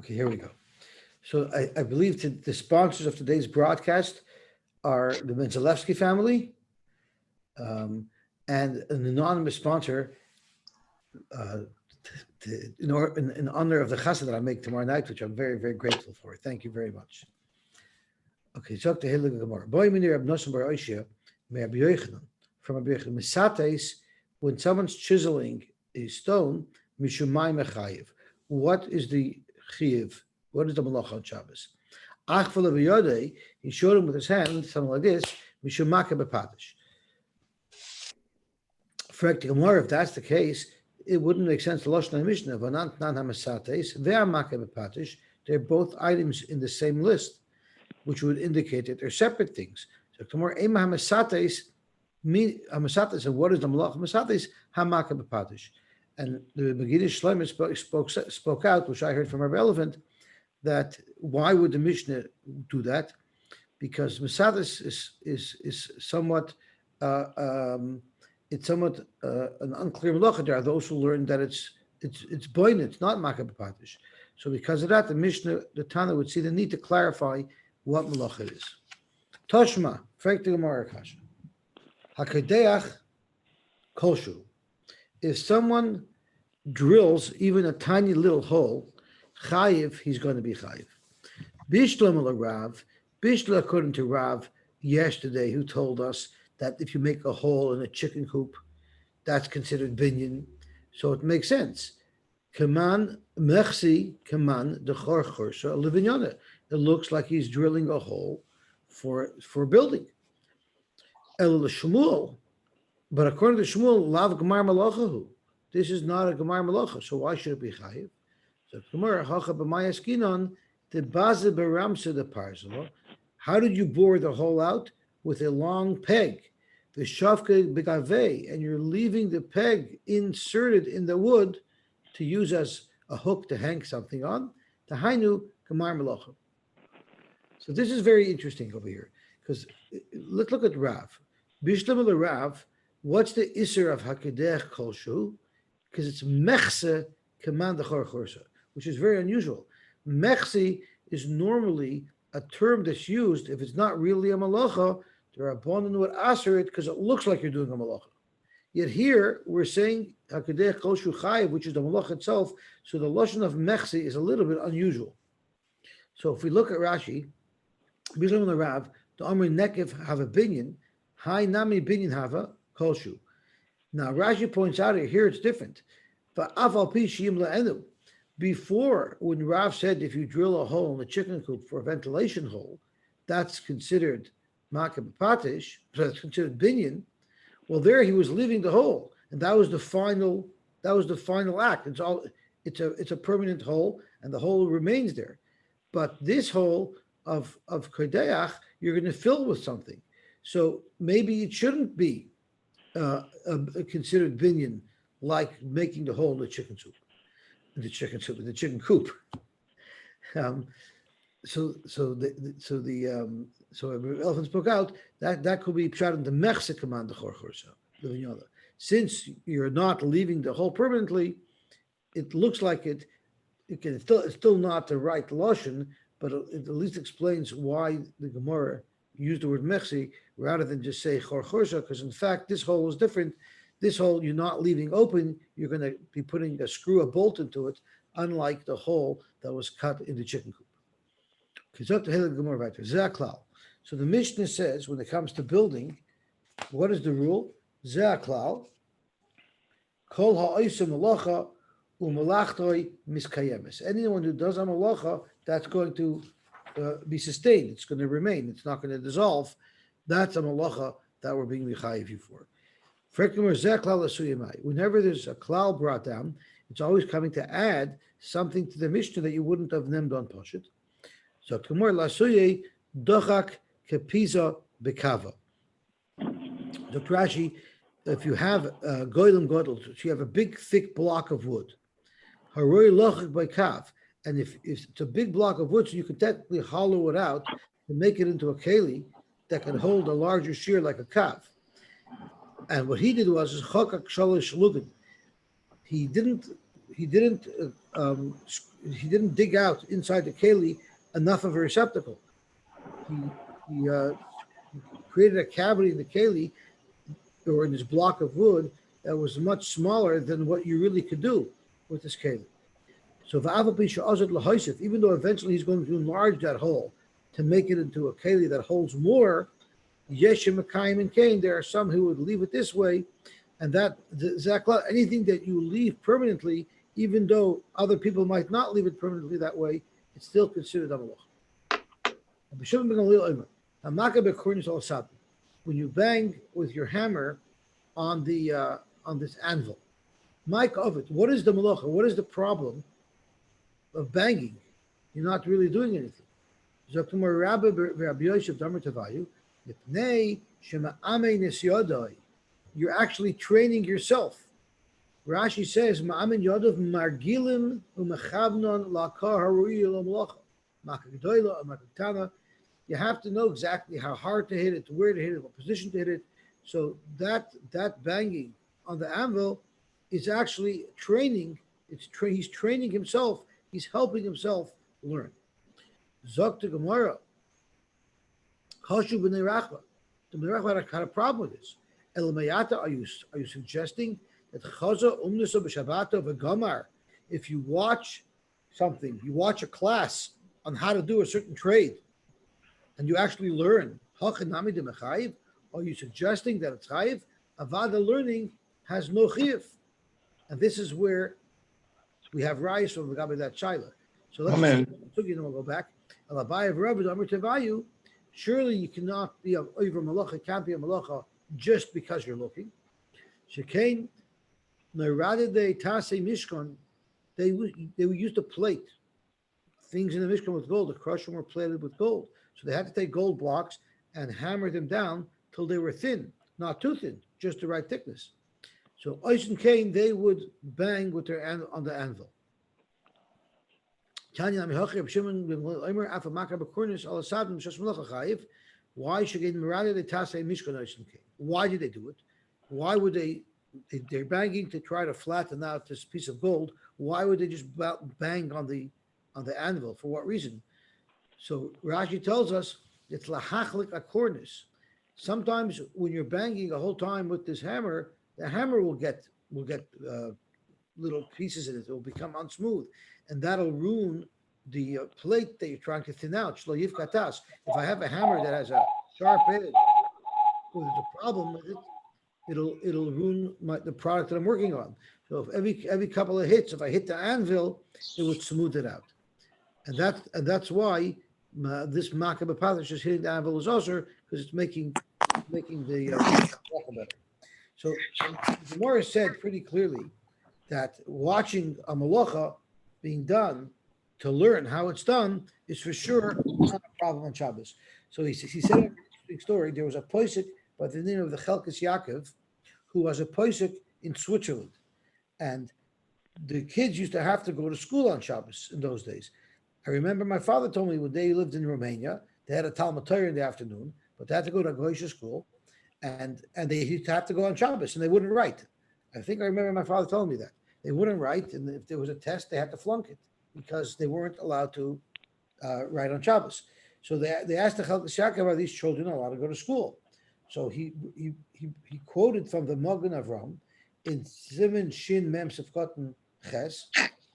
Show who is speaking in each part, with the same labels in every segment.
Speaker 1: Okay, here we go. So I believe the sponsors of today's broadcast are the Menzalewski family and an anonymous sponsor in honor of the chassid that I make tomorrow night, which I'm very, very grateful for. Thank you very much. Okay, so to Hillig Gemara. Boy minir abnosim bar Oishia, me Rabbi Yochanan, from Rabbi Yochanan. Misates, when someone's chiseling a stone, mishumai mechayiv. What is the chiyiv? What is the malacha on Shabbos? Achval b'yodei, he showed him with his hand, something like this, mishumaka b'patish. For Gemara, if that's the case, it wouldn't make sense to Lashon Mishnah. V'nant nan hamasates ve'amaka b'patish. They're both items in the same list, which would indicate that they're separate things. So tomorrow, ema hamasates, and what is the malach hamasates? Hamaka b'patish. And the Megillah Shlomo spoke out, which I heard from Rabbi Elephant, that why would the Mishnah do that? Because masates is somewhat it's somewhat an unclear malacha. There are those who learn that it's boin, it's not makah b'patish. So because of that, the Mishnah, the Tana would see the need to clarify what malacha is. Toshma, frek the Gemara kasha. Hakadeach kolshu. If someone drills even a tiny little hole, chayiv, he's going to be chayiv. Bishlam ala Rav, Bishla according to Rav yesterday, who told us that if you make a hole in a chicken coop, that's considered binyan. So it makes sense. Kaman mechsi kaman dechor chorsa levinyana. It looks like he's drilling a hole for building. El Shmuel, but according to Shmuel, lav gemar malachahu. This is not a gemar malacha. So why should it be chayiv? So Gemara hacha b'mayaskinon the baze beramsa the parzah. How did you bore the hole out? With a long peg, the shavke begavei, and you're leaving the peg inserted in the wood to use as a hook to hang something on. The hainu gemar malacha. So this is very interesting over here, because let's look at Rav. Bishlam el Rav, what's the iser of hakadech kolshu? Because it's mechse command the chorsa, which is very unusual. Mechse is normally a term that's used if it's not really a malacha. There are abonin would answer it because it looks like you're doing a malacha. Yet here we're saying hakadech kolshu chayiv, which is the malacha itself. So the lashon of mechse is a little bit unusual. So if we look at Rashi, Bishlam el Rav, the Amri Nekev have a binyan, Hai nami binyan hava kolshu. Now Rashi points out here it's different. But afal pi shim la'enu. Before, when Rav said if you drill a hole in the chicken coop for a ventilation hole, that's considered makah b'patish, so that's considered binyan. Well, there he was leaving the hole, and that was the final act. It's a permanent hole, and the hole remains there. But this hole of kodeach, you're going to fill with something. So maybe it shouldn't be considered binyan, like making the hole in the chicken coop. So Elephant spoke out that could be pshat in the mechse command the chorsa. Since you're not leaving the hole permanently, it looks like it's still not the right lashon, but it at least explains why the Gemara used the word mechse rather than just say chorsa, because in fact this hole is different. This hole you're not leaving open, you're going to be putting a bolt into it, unlike the hole that was cut in the chicken coop. So the Mishnah says when it comes to building, what is the rule? Ze'aklal, kol ha'osim malacha u'malachtoi miskayemes. Anyone who does a malacha, that's going to be sustained. It's going to remain. It's not going to dissolve. That's a malacha that we're being mechayiv you for. Whenever there's a klal brought down, it's always coming to add something to the Mishnah that you wouldn't have named on Pashut. So Kumar lasuye dochak kepiza bekava. The Rashi, if you have goyim godel, so you have a big thick block of wood, haroi lochak by kav, and if it's a big block of wood, so you can technically hollow it out and make it into a keli that can hold a larger shear like a kav. And what he did was chokak shalish lugin. He didn't he didn't dig out inside the keli enough of a receptacle. He created a cavity in the keli or in this block of wood that was much smaller than what you really could do with this keli. So even though eventually he's going to enlarge that hole to make it into a keli that holds more, Yeshim, Makayim, and Cain, there are some who would leave it this way, and that anything that you leave permanently, even though other people might not leave it permanently that way, it's still considered a malach. When you bang with your hammer on this anvil, Mike of it, what is the malacha? What is the problem of banging? You're not really doing anything. You're actually training yourself. Rashi says, you have to know exactly how hard to hit it, where to hit it, what position to hit it. So that banging on the anvil is actually training. He's training himself. He's helping himself learn. Zok to Gemara. Kashu b'nei Rachba. The b'nei Rachba had a problem with this. Elamayata, are you suggesting that chaza umnisa b'shabbato v'gamar? If you watch something, you watch a class on how to do a certain trade, and you actually learn, hachanami de mechayiv, are you suggesting that it's chayiv? Avada learning has no chayiv, and this is where we have rayos from the Gabi that shaila. So let's we'll go back. Surely you cannot be over malacha, can't be a malacha just because you're looking. Shekain, Naradide Tase Mishkan, they used to plate things in the Mishkan with gold. The crushing were plated with gold. So they had to take gold blocks and hammer them down till they were thin, not too thin, just the right thickness. So Ois and Cain, they would bang with their on the anvil. Why did they do it? Why would they're banging to try to flatten out this piece of gold? Why would they just bang on the anvil? For what reason? So Rashi tells us it's lahachlik akornis. Sometimes when you're banging the whole time with this hammer, the hammer will get little pieces in it. It will become unsmooth, and that'll ruin the plate that you're trying to thin out. Shlo yif katas. If I have a hammer that has a sharp edge, or there's a problem with it, it'll ruin the product that I'm working on. So if every couple of hits, if I hit the anvil, it would smooth it out, and that's why this makabah patash is hitting the anvil is also because it's making the better. So the Gemara said pretty clearly that watching a malacha being done to learn how it's done is for sure not a problem on Shabbos. So he said an interesting story. There was a posek by the name of the Chelkas Yaakov, who was a posek in Switzerland, and the kids used to have to go to school on Shabbos in those days. I remember my father told me when they lived in Romania, they had a Talmud Torah in the afternoon, but they had to go to a Goyish school, and they used to have to go on Shabbos, and they wouldn't write. I think I remember my father telling me that. They wouldn't write, and if there was a test, they had to flunk it because they weren't allowed to write on Shabbos. So they asked the Chelkas Yaakov, are these children allowed to go to school? So he quoted from the Magen Avram in Sivan Shin Mem Sefkotten Ches.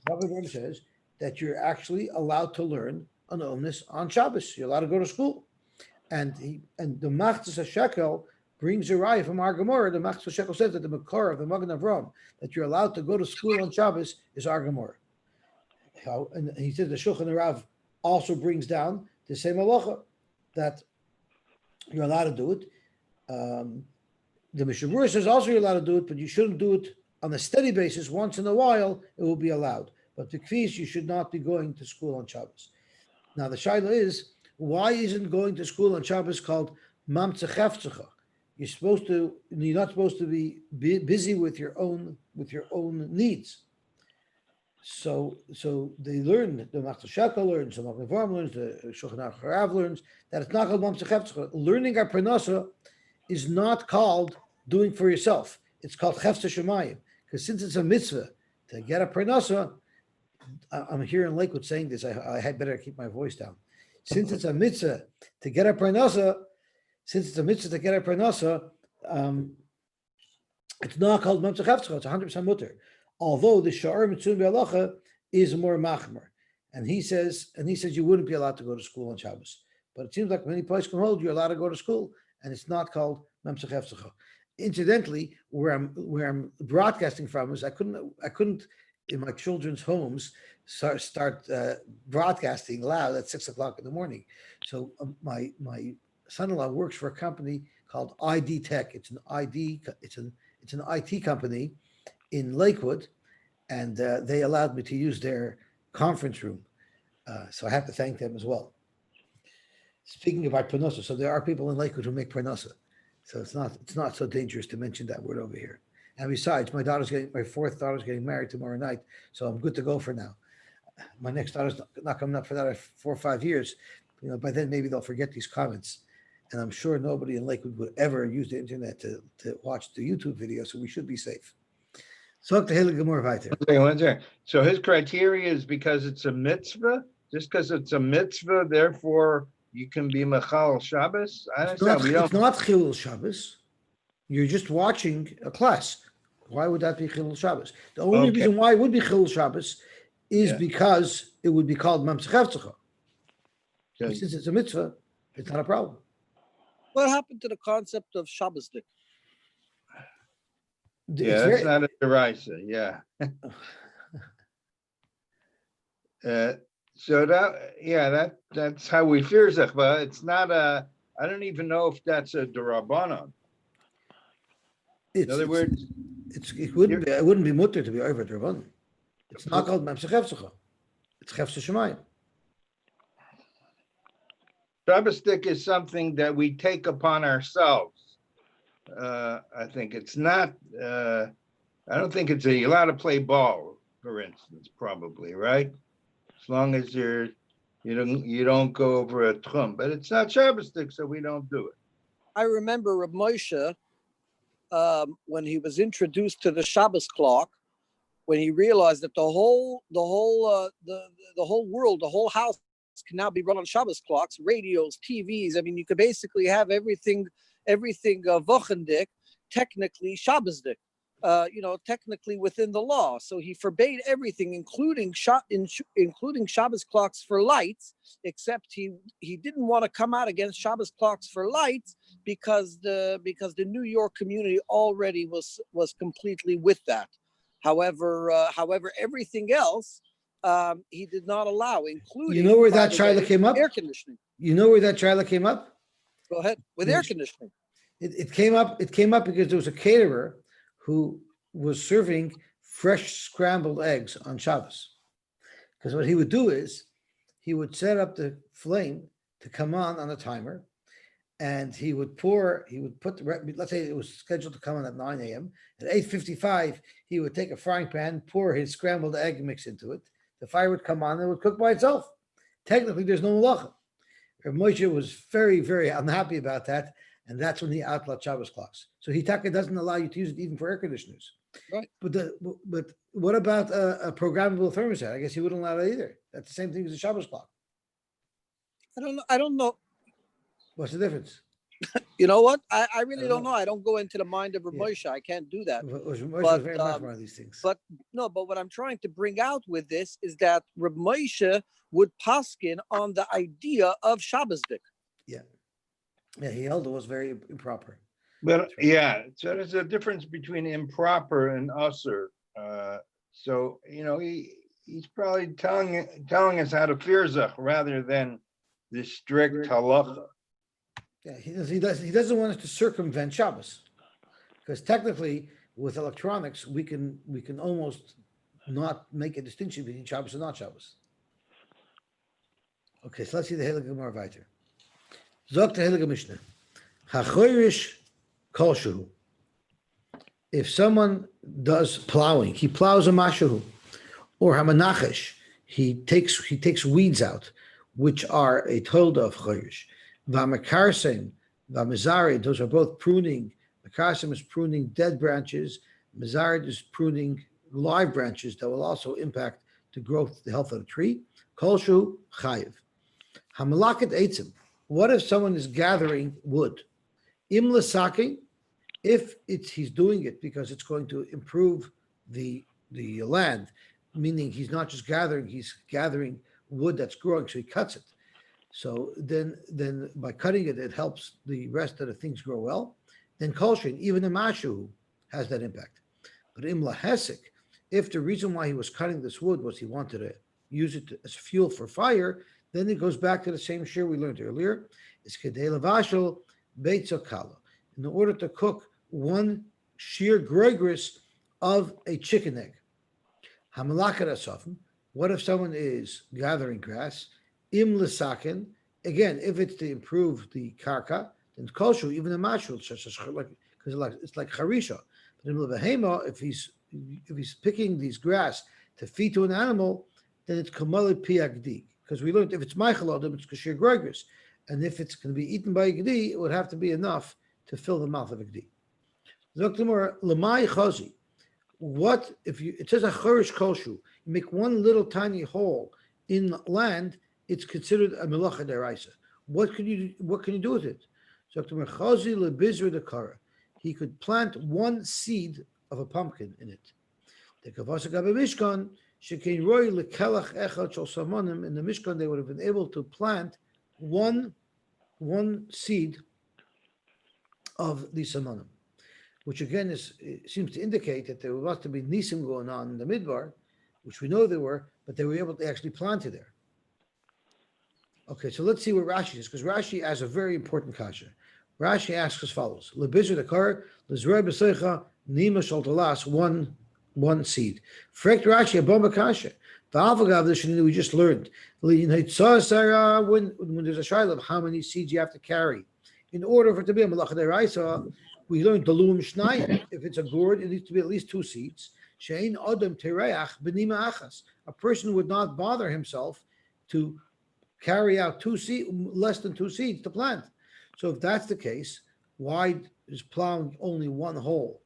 Speaker 1: Magen Avram says that you're actually allowed to learn an omnis on Shabbos. You're allowed to go to school, and the Machzas HaShekel brings a raya from our Gemara. The Machzas HaShekel says that the Makor of the Magen Avram that you're allowed to go to school on Shabbos is our Gemara. And he says the Shulchan Arav also brings down the same halacha that you're allowed to do it. The Mishabur says also you're allowed to do it, but you shouldn't do it on a steady basis. Once in a while, it will be allowed. But the kfis, you should not be going to school on Shabbos. Now the shaila is, why isn't going to school on Shabbos called mamtzeh chefzecha? You're not supposed to be busy with your own needs. So they learn, the Machzas HaShekel learns, the Magen Avram learns, the Shulchan Arav learns that it's not called mamtzeh chefzecha. Learning our parnasa is not called doing for yourself. It's called chefzeh shemayim, because since it's a mitzvah to get a parnasa, I'm here in Lakewood saying this. I had better keep my voice down. Since it's a mitzvah to get a parnasa, it's not called Mamsach Heftzcha. It's 100% mutter. Although the Sha'ar Mitzvah B'Halacha is more machmer, and he says you wouldn't be allowed to go to school on Shabbos. But it seems like many places can hold you're allowed to go to school, and it's not called Mamsach Heftzcha. Incidentally, where I'm broadcasting from is I couldn't in my children's homes start broadcasting loud at 6:00 in the morning. So my son-in-law works for a company called ID Tech. It's an IT company in Lakewood, and they allowed me to use their conference room. So I have to thank them as well. Speaking about parnasa, so there are people in Lakewood who make parnasa. So it's not so dangerous to mention that word over here. And besides, my fourth daughter's getting married tomorrow night, so I'm good to go for now. My next daughter's not coming up for that 4 or 5 years. By then maybe they'll forget these comments. And I'm sure nobody in Lakewood would ever use the internet to watch the YouTube video, so we should be safe. So
Speaker 2: his criteria is because it's a mitzvah? Just because it's a mitzvah, therefore you can be Mechal Shabbos?
Speaker 1: It's not Chilul Shabbos. You're just watching a class. Why would that be Chilul Shabbos? The only reason why it would be Chilul Shabbos is because it would be called Mamsach Heftzcha. Since it's a mitzvah, it's not a problem.
Speaker 3: What happened to the concept of Shabbosdik?
Speaker 2: That's not a derisa. Yeah. So that's how we fear zech, but it's not I don't even know if that's a derabanan. In other words,
Speaker 1: it wouldn't be mutter to be over derabanan. It's not called Mamsach Heftzcha. It's Heftzah Shemayim.
Speaker 2: Shabbosdik is something that we take upon ourselves. I think it's not. I don't think it's you're allowed to play ball, for instance, probably, right? As long as you don't go over a tchum, but it's not Shabbosdik, so we don't do it.
Speaker 3: I remember Reb Moshe when he was introduced to the Shabbos clock, when he realized that the whole world, the whole house can now be run on Shabbos clocks, radios, TVs. I mean, you could basically have everything wochendik, technically Shabbosdik, technically within the law. So he forbade everything, including Shabbos clocks for lights, except he didn't want to come out against Shabbos clocks for lights because the New York community already was completely with that. However, everything else he did not allow, including
Speaker 1: where that shaila came up?
Speaker 3: Air conditioning.
Speaker 1: You know where that shaila came up?
Speaker 3: Go ahead. With air conditioning.
Speaker 1: It came up because there was a caterer who was serving fresh scrambled eggs on Shabbos. Because what he would do is he would set up the flame to come on a timer, and he would put let's say it was scheduled to come on at 9 a.m. At 8:55, he would take a frying pan, pour his scrambled egg mix into it. The fire would come on and it would cook by itself. Technically, there's no malacha. Rav Moshe was very, very unhappy about that, and that's when he outlawed Shabbos clocks. So Hitaka doesn't allow you to use it even for air conditioners.
Speaker 3: Right.
Speaker 1: But what about a programmable thermostat? I guess he wouldn't allow that either. That's the same thing as a Shabbos clock.
Speaker 3: I don't know.
Speaker 1: What's the difference?
Speaker 3: You know what? I really don't know. I don't go into the mind of Rav Moshe. I can't do that.
Speaker 1: Moshe was very much one of these things.
Speaker 3: But what I'm trying to bring out with this is that Rav Moshe would paskin on the idea of Shabbosdik.
Speaker 1: Yeah, he held it was very improper.
Speaker 2: But so there's a difference between improper and usher. So he's probably telling us how to fear zech rather than the strict halacha.
Speaker 1: Yeah, he doesn't want us to circumvent Shabbos, because technically with electronics we can almost not make a distinction between Shabbos and not Shabbos. Okay, so let's see the Heilige Gemara weiter. Zok the Heilige Mishnah. Hachoyrish kolshehu. If someone does plowing, he plows a mashahu, or hamanachesh, he takes weeds out, which are a tolda of choyrish. V'amakarsim, v'amizarid, those are both pruning. Makarsim is pruning dead branches. Mizarid is pruning live branches that will also impact the growth, the health of the tree. Kolshu chayiv. Hamalaket eitzim. What if someone is gathering wood? Im l'saking, if he's doing it because it's going to improve the land, meaning he's not just gathering, he's gathering wood that's growing, so he cuts it. So then by cutting it, it helps the rest of the things grow well. Then kolshin, even the mashu has that impact. But im lahesik, if the reason why he was cutting this wood was he wanted to use it as fuel for fire, then it goes back to the same shir we learned earlier. It's kedei levashel beitzo kala. In order to cook one sheer gregris of a chicken egg. Hamalakat asafim. What if someone is gathering grass? Im l'sakin. Again, if it's to improve the karka, then kolshu, even the mashul, because it's like harisha. But in l'behema, if he's picking these grass to feed to an animal, then it's kamali piagdi. Because we learned if it's meichel it's kashir gregris, and if it's going to be eaten by a gdi, it would have to be enough to fill the mouth of a gdi. Lemai chazi. What if it says a chorish kolshu? You make one little tiny hole in land, it's considered a melacha deraisa. What can you do with it? So chazi lebizra dekara. He could plant one seed of a pumpkin in it. The kavasa gabe mishkan shekein roy lekelach echad shel samanim. In the mishkan, they would have been able to plant one seed of the samanim, which again seems to indicate that there must have been nisim going on in the midbar, which we know there were, but they were able to actually plant it there. Okay, so let's see what Rashi is, because Rashi has a very important kasha. Rashi asks as follows: Lebizur dekar lezrei b'seicha nima shel talas, one seed. Frekt Rashi abom kasha. V'alvagav the sheninu we just learned. When there's a shaila of how many seeds you have to carry in order for it to be a malacha deraisa, we learned dalum shnayim. If it's a gourd, it needs to be at least 2 seeds. Shein adam tereach b'nima achas. A person would not bother himself to carry out less than 2 seeds to plant. So if that's the case, why is plowing only one hole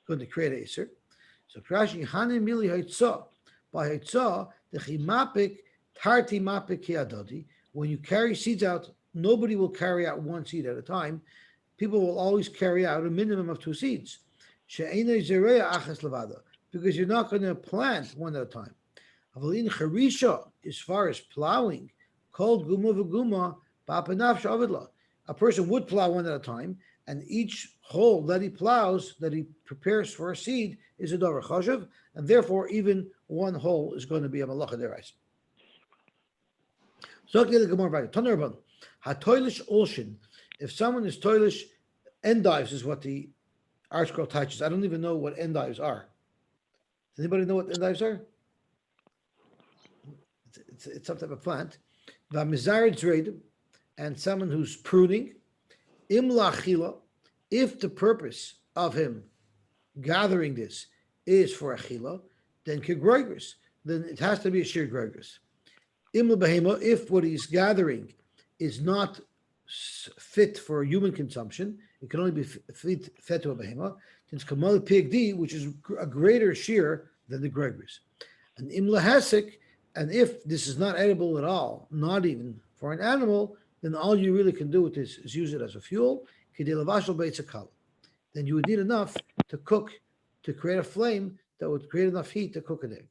Speaker 1: going to create a iser? So Rashi hanim mili haitzah. By haitzah, the chimapik tarti mapik kiadodi. When you carry seeds out, nobody will carry out 1 seed at a time. People will always carry out a minimum of 2 seeds. She'enei zereya achas levada, because you're not going to plant one at a time. Avalin charisha, as far as plowing, called guma v'guma ba'panaf shavidla. A person would plow one at a time, and each hole that he plows, that he prepares for a seed, is a davar chashav, and therefore even one hole is going to be a malacha derais. If someone is toilish, endives is what the article touches. I don't even know what endives are. Does anybody know what endives are? It's some type of plant. And someone who's pruning, if the purpose of him gathering this is for achila, then kegregris, then it has to be a shir gregris. If what he's gathering is not fit for human consumption, it can only be fed to a behema, then it's kamal pigdi, which is a greater shear than the gregris. And imla hasik, and if this is not edible at all, not even for an animal, then all you really can do with this is use it as a fuel. Then you would need enough to cook, to create a flame that would create enough heat to cook an egg.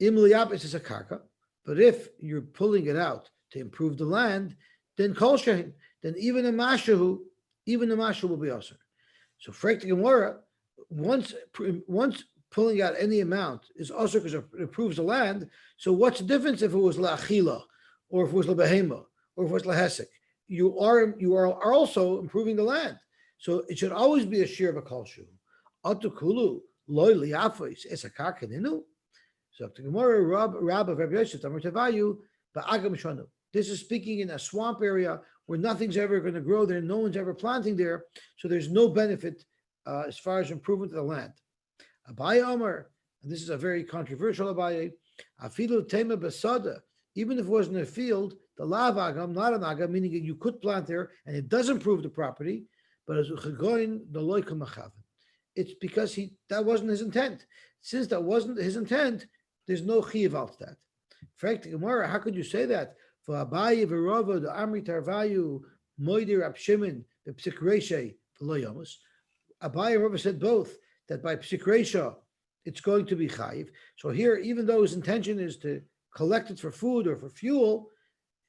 Speaker 1: Imliyapis is a karka, but if you're pulling it out to improve the land, then kol shehin, then even a mashu will be also. So frek the Gemara, once pulling out any amount is also because it improves the land. So what's the difference if it was la'achila, or if it was la'behema, or if it was la'hesek? You are also improving the land. So it should always be a shear of a kolshu. Atukulu loy liafos es a karkaninu. So the Gemara Rab of Rabbi Yosy Tamar Tevayu ba'agam shanu. This is speaking in a swamp area where nothing's ever going to grow there, no one's ever planting there, so there's no benefit as far as improvement of the land. Abaye Omer, and this is a very controversial Abaye, afilu tema basada, even if it wasn't a field, the lav agam, not an agam, meaning that you could plant there and it does improve the property, but as uchagoin the loikam machaven. It's because that wasn't his intent. Since that wasn't his intent, there's no chiv out to that. Frank the Gemara, how could you say that? For Abaye v'Rava the Amri Tarvayu Moidir Abshimin the Psikreshe v'Loyamus. Abaye and Rava said both that by Psikresha it's going to be chayiv. So here, even though his intention is to collect it for food or for fuel,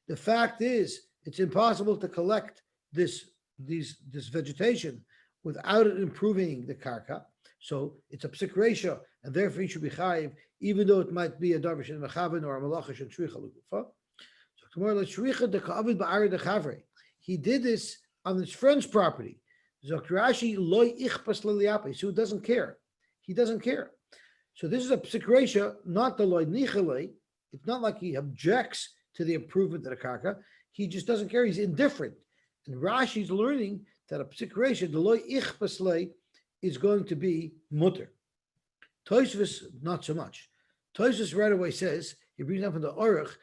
Speaker 1: the fact is it's impossible to collect this vegetation without it improving the karka. So it's a psik ratio, and therefore he should be chayiv, even though it might be a darvish in mechaven or a malachish and shricha lugufa. So tomorrow, shricha de ka'avid ba'ari de chavre. He did this on his friend's property. Zokrashi loy ichpas liliape. So he doesn't care. He doesn't care. So this is a psik ratio, not the loy nichalei. It's not like he objects to the improvement of the karka. He just doesn't care. He's indifferent. And Rashi's learning that a psik ratio, the loy ichpas lei, is going to be mutter. Tosfos, not so much. Tosfos right away says, he brings up in the Aruch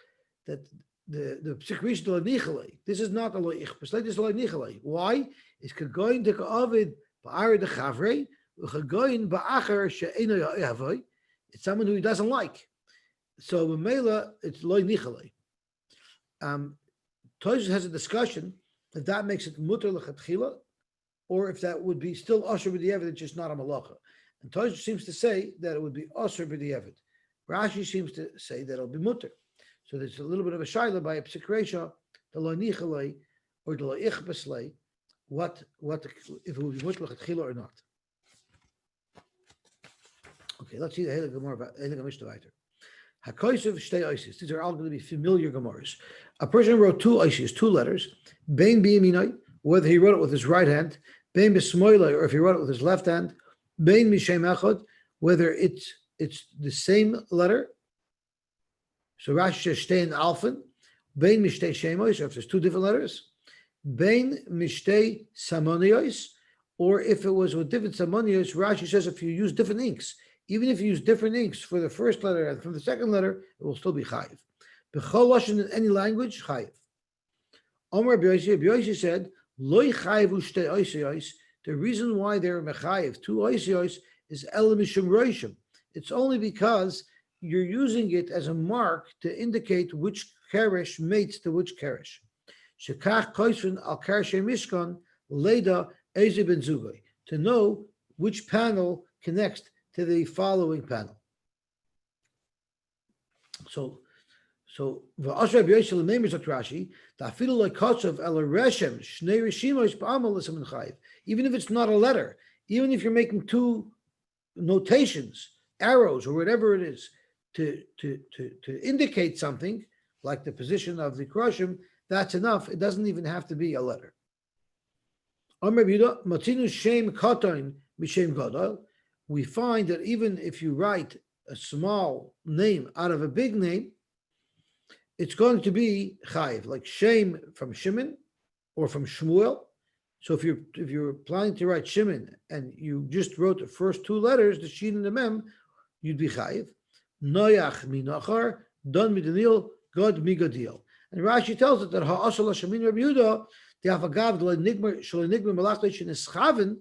Speaker 1: that the psik ratio the loy nichalei. This is not the loy ichpas lei. This is loy nichalei. Why? It's kagoyin de ka'avid ba'ari de chavrei u'chagoyin ba'acher she'eno ya'avoy. It's someone who he doesn't like. So Mela, it's loy nichalei. Tosfos has a discussion if that makes it mutter lechatchila, or if that would be still asher b'di'evet, it's just not a malacha. And Tosfos seems to say that it would be asher b'di'evet. Rashi seems to say that it'll be mutter. So there's a little bit of a shaila by a psik resha, the lo nichalei or the lo ichbaslei, what if it would be mutter lechatchila or not. Okay, let's see the Heilige Gemara, Heilige Mishnah weiter. Hakoysev shtei oisis. These are all going to be familiar Gemaras. A person wrote two oisis, two letters. Bein biyaminai, whether he wrote it with his right hand. Bein b'smoilai, or if he wrote it with his left hand. Bein mishem echad, whether it's the same letter. So Rashi says shtein alphen. Bein mishtei shemois, or if there's two different letters. Bein mishtei samonios, or if it was with different samonios. Rashi says if you use different inks. Even if you use different inks for the first letter and from the second letter, it will still be chayiv. B'chol lashon in any language, chayiv. Omer Yosy said, loy chayivu shtei oisiyos. The reason why they're mechayiv two oisiyos is elam mishum roishim. It's only because you're using it as a mark to indicate which keresh mates to which keresh. Shekach koisvin al kereshe mishkan leda eze ben zugay, to know which panel connects to the following panel. So v'asher b'yosel neighbors of Rashi, ta'afilu like kotzav el reshem shnei rishimos ba'amal l'sam chayiv. Even if it's not a letter, even if you're making two notations, arrows or whatever it is, to indicate something like the position of the kroshim, that's enough. It doesn't even have to be a letter. Amar B'Yehuda matinu shem katoin mishem gadol. We find that even if you write a small name out of a big name, it's going to be chayiv, like Shem from Shimon or from Shmuel. So if you're planning to write Shimon and you just wrote the first two letters, the Shin and the Mem, you'd be chayiv. Noyach minachar, don midanil, god migadil. And Rashi tells it that ha'asal hashamin Rabbi Yehuda, the afagav sh'lenigmer malach shenischaven.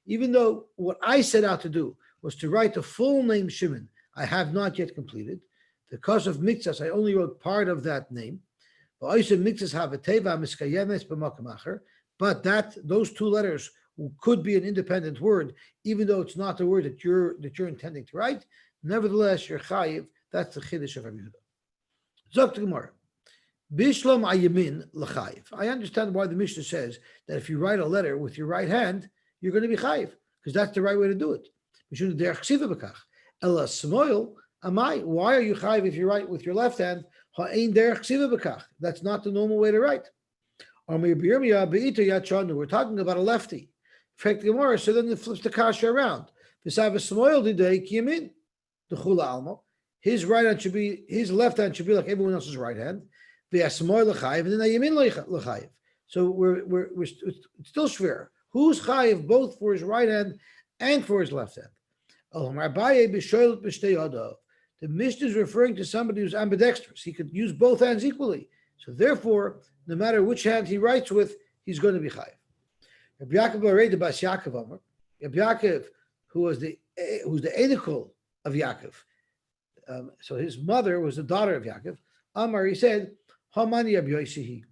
Speaker 1: Even though what I set out to do was to write the full name Shimon, I have not yet completed. Because of mikzas, I only wrote part of that name. But that those two letters could be an independent word, even though it's not the word that you're intending to write. Nevertheless, you're chayiv. That's the chiddush of Rabbi Yehuda. Zok Gemara. Bishlam ayamin l'chayiv. I understand why the Mishnah says that if you write a letter with your right hand, you're going to be chayiv, because that's the right way to do it. Ela smoil amai. Why are you chayiv if you write with your left hand? That's not the normal way to write. We're talking about a lefty. So then it flips the kasha around. His right hand should be, his left hand should be like everyone else's right hand. And then so it's still shver. Who's chayiv both for his right hand and for his left hand? The Mishnah is referring to somebody who's ambidextrous. He could use both hands equally. So therefore, no matter which hand he writes with, he's going to be chayiv. Rabbi Yaakov, who's the edicle of Yaakov, So his mother was the daughter of Yaakov. Amar, he said, Hamani Rabbi Yossi.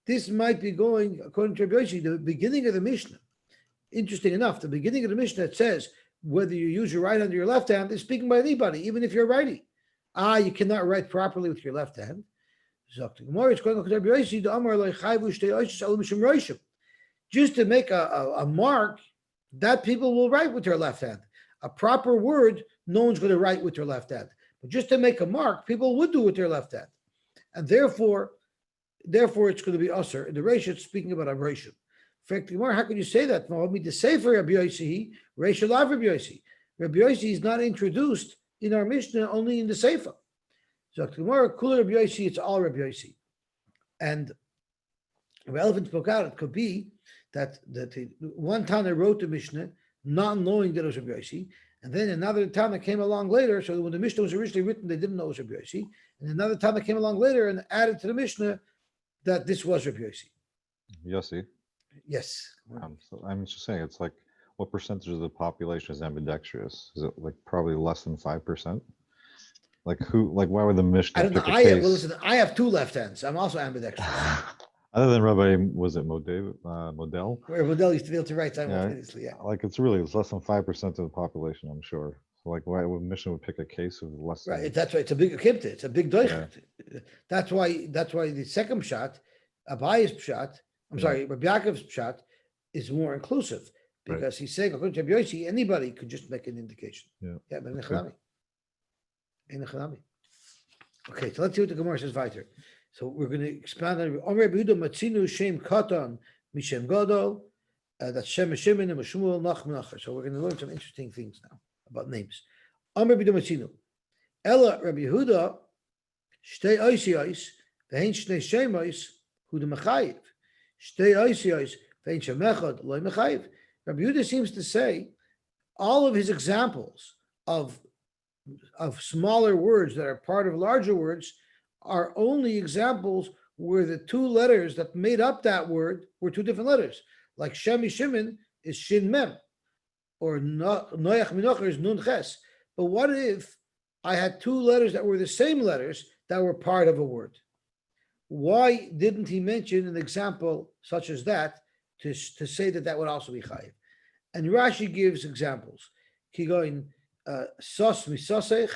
Speaker 1: This might be going according to Rabbi Yossi, the beginning of the Mishnah. Interesting enough, the beginning of the Mishnah, it says whether you use your right hand or your left hand is speaking by anybody, even if you're righty. You cannot write properly with your left hand. Just to make a mark, that people will write with their left hand. A proper word, no one's going to write with their left hand. But just to make a mark, people would do with their left hand. And therefore it's going to be usher. In the ratio, it's speaking about a ratio. In fact, how can you say that? The Sefer Rabbi Yossi, ratio live Rabbi Yossi. Rabbi Yossi is not introduced in our Mishnah, only in the Sefer. So tomorrow, Kula Rabbi Yossi, it's all Rabbi Yossi. And relevant spoke out, it could be that one Tana wrote the Mishnah, not knowing that it was Rabbi Yossi, and then another Tana came along later, so when the Mishnah was originally written, they didn't know it was Rabbi Yossi, and another Tana came along later and added to the Mishnah that this was Rabbi Yossi.
Speaker 4: Yosy.
Speaker 1: Yes.
Speaker 4: So I'm just saying, it's like, what percentage of the population is ambidextrous? Is it like probably less than 5%? Like why would the Mishnah
Speaker 1: I don't know.
Speaker 4: pick a case?
Speaker 1: Listen, I have two left hands. I'm also ambidextrous.
Speaker 4: Other than Rabbi, was it Model?
Speaker 1: Where Model used to be able to write simultaneously. Yeah.
Speaker 4: Like it's less than 5% of the population, I'm sure. So like why would Mishnah would pick a case of less than...
Speaker 1: Right, that's right. It's a big kibte. It's a big doichet. Yeah. That's why the second shot, Abayi's shot, sorry, Rabbi Yaakov's shot is more inclusive because he's saying, according to Rabbi Yossi, anybody could just make an indication. Yeah, but okay, so let's see what the Gemara says weiter. So we're going to expand on Rabbi Yehuda Matzinu Shem Katan Mishem Gadol. That's Shem Shimon and Shmuel Nach Menacher. So we're going to learn some interesting things now about names. Rabbi Yehuda Matzinu. Ella Rabbi Yehuda Shtei Oisiyos Ve'en Shnei Shemois Huda Mechayiv. Shtei Oisiyos Ve'en Shemechad Loi Mechayiv. Rabbi Yehuda seems to say all of his examples of smaller words that are part of larger words are only examples where the two letters that made up that word were two different letters. Like Shemi Shimon is Shin Mem, or Noach Minocher is Nun Ches. But what if I had two letters that were the same letters that were part of a word? Why didn't he mention an example such as that to say that would also be Chayiv? And Rashi gives examples. He going sos mi sosech,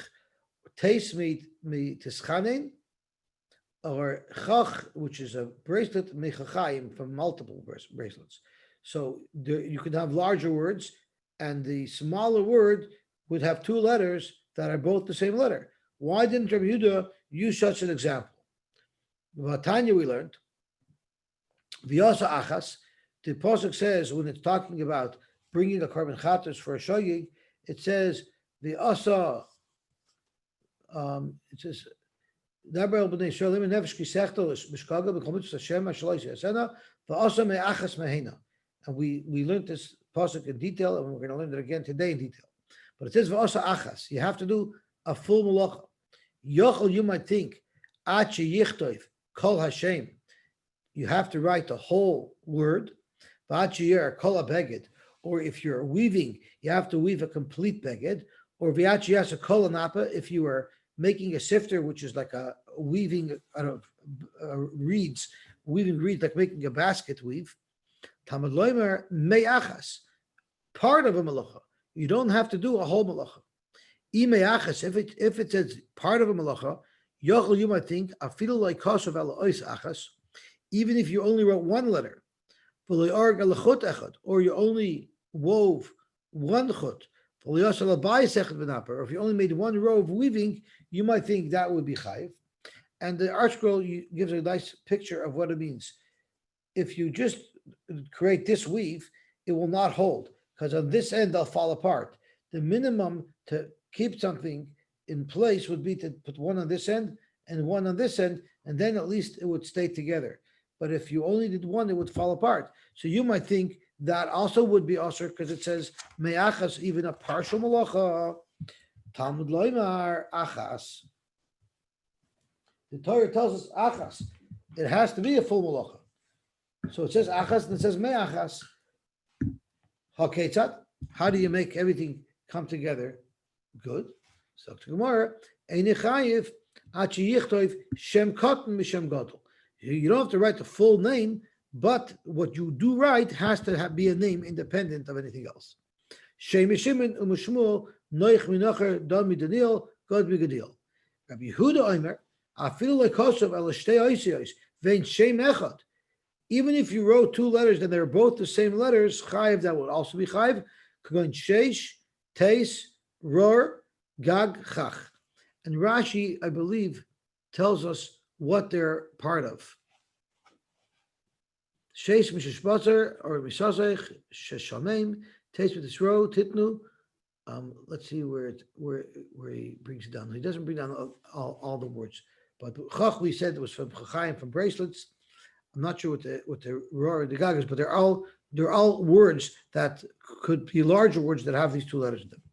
Speaker 1: teis mi tischanin, or chach, which is a bracelet mi chachayim, from multiple bracelets. So you could have larger words, and the smaller word would have two letters that are both the same letter. Why didn't Rabbi Yehuda use such an example? Tanya, we learned, v'yasa achas, the pasuk says when it's talking about bringing a carbon chatos for a shogig, it says the asa. It says Dabar b'nei Shalom nefesh kisechto mishkaga b'chomitz Hashem hashalosh yasena v'asa me'achas mehena. And we learned this pasuk in detail, and we're going to learn it again today in detail. But it says v'asa achas. You have to do a full malacha. Yochel, you might think achi yichtov kol Hashem. You have to write the whole word. V'achi yer kol abeged. Or if you're weaving, you have to weave a complete beged. Or v'achi yasa kol anapa, if you are making a sifter, which is like a weaving reeds, like making a basket weave. Tamad loimer me'achas, part of a malacha. You don't have to do a whole malacha. Me'achas, if it says part of a malacha, yochel, you might think afilu like kosav ala ois achas, even if you only wrote one letter, or you only wove one chut, or if you only made one row of weaving, you might think that would be chayiv. And the ArtScroll gives a nice picture of what it means. If you just create this weave, it will not hold, because on this end they'll fall apart. The minimum to keep something in place would be to put one on this end and one on this end, and then at least it would stay together. But if you only did one, it would fall apart. So you might think that also would be usher because it says me'achas, even a partial malacha. Talmud loymar achas. The Torah tells us achas. It has to be a full malacha. So it says achas and it says me'achas. Haketzat. How do you make everything come together good? So to Gemara, Ein chayiv ad sheyichtov shem katan mishem gadol. You don't have to write the full name, but what you do write has to be a name independent of anything else. Shem Shimon u'Shmuel noich minacher dam midaniel god migadil. Rabbi Yehuda Omer afilu lekosov el shtei oisiyos vein shem echad. Even if you wrote two letters and they're both the same letters, chayiv, that would also be chayiv. Going sheish, teis, ror, gag, chach. And Rashi, I believe, tells us what they're part of. Sheish mishashbazer or misazech sheshamim, teis with this row, titnu. Let's see where he brings it down. He doesn't bring down all the words, but chach we said it was from chachayim, from bracelets. I'm not sure what the roar and the gag is, but they're all words that could be larger words that have these two letters in them.